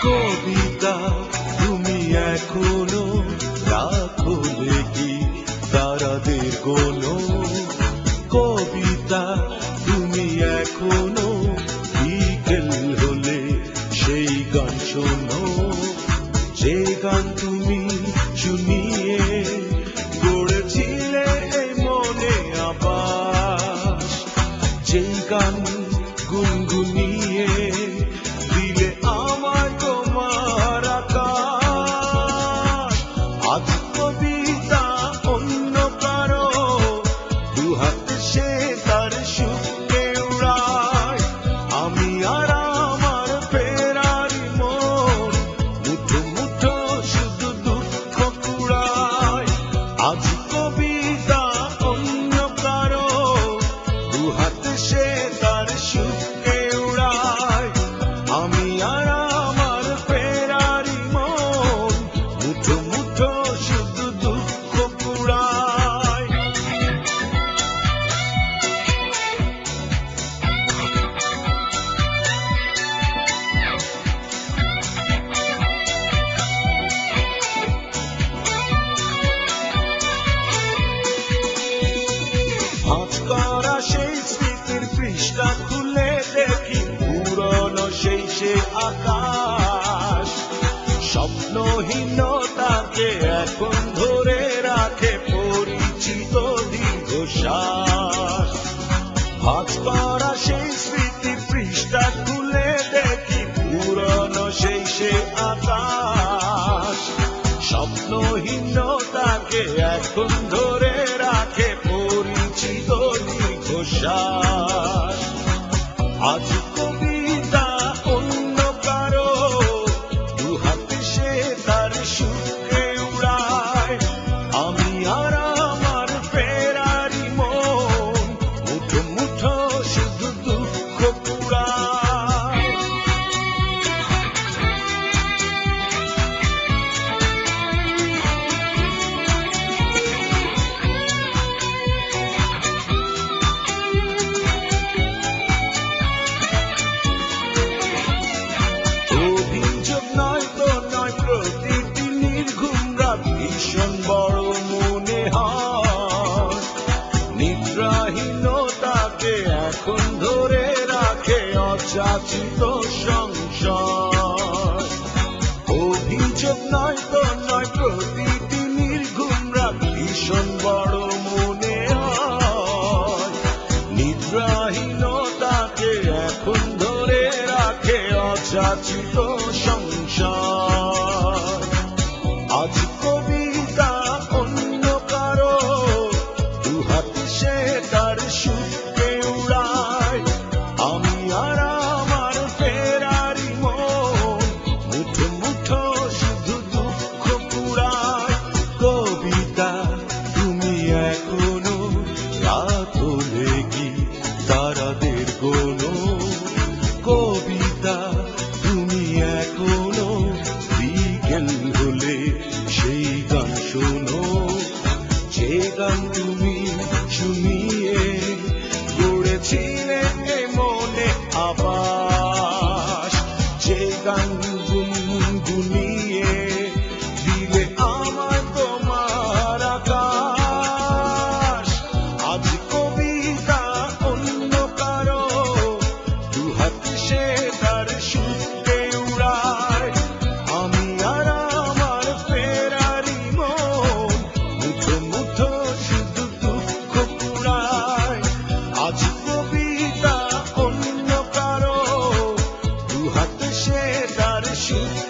কবিতা তুমি এখনো রাখো লেখি তারাদের কোনো। কবিতা তুমি এখনো বিকেল হলে সেই গান শোনো, যে গান তুমি শুনিয়ে গড়েছিলে এই মনে আবার, যে গান গুনগুনিয়ে দিলে আমার তোমার আকাশ। আজ কবিতা অন্য কারো দুহাতে সে তার সুখে উড়ায়, আমি আর আমার ফেরারি মন মুঠো মুঠো শুধু দুঃখ কুড়ায়। আজ কবিতা অন্য কারো দুহাতে সে তার সুখে উড়ায়, আমি আর আমার ফেরারি মন মুঠো মুঠো শুধু দুঃখ কুড়ায়। ভাঁজ করা সেই স্মৃতির পৃষ্ঠা খুলে দেখি পুরনো সেই সে আকাশ, স্বপ্নহীনতাকে এখন ধরে রাখে পরিচিত দীর্ঘশ্বাস। ভাঁজ করা সেই স্মৃতির পৃষ্ঠা খুলে দেখি পুরনো সেই সে আকাশ, স্বপ্নহীনতাকে এখন ধরে রাখে পরিচিত দীর্ঘশ্বাস। আজ কবিতা অন্য কারো দুহাতে সে তার সুখে উড়ায়, আমি আর আমার ফেরারি মন মুঠো মুঠো শুধু দুঃখ কুড়ায়। অভিযোগ নয় তো নয়, প্রতিটি নির্ঘুম রাত ভীষণ বড় মনে হয়, নিদ্রাহীনতাকে এখন ধরে রাখে অযাচিত সংশয়। অভিযোগ নয় তো নয়, প্রতিটি নির্ঘুম রাত ভীষণ বড় মনে হয়, নিদ্রাহীনতাকে এখন ধরে রাখে অযাচিত সংশয়। আজ কবিতা অন্য কারো দুহাতে সে তার সুখে উড়ায়, আমি আর আমার ফেরারি মন মুঠো মুঠো শুধু দুঃখ কুড়ায়। কবিতা তুমি এখনো রাখো লেখি তারাদের কোনো। কবিতা তুমি এখনো বিকেল হলে সেই গান শোনো, যে গান তুমি শুনিয়ে গড়েছিলে এ মনে আবাস, যে গান গুনগুনিয়ে দিলে আমার তোমার আকাশ। আজ কবিতা অন্য কারো দুহাতে সে তার সুখে উড়ায়, আমি আর আমার ফেরারি মন মুঠো মুঠো শুধু দুঃখ কুড়ায়। আজ কবিতা অন্য কারো দুহাতে সে তার সুখে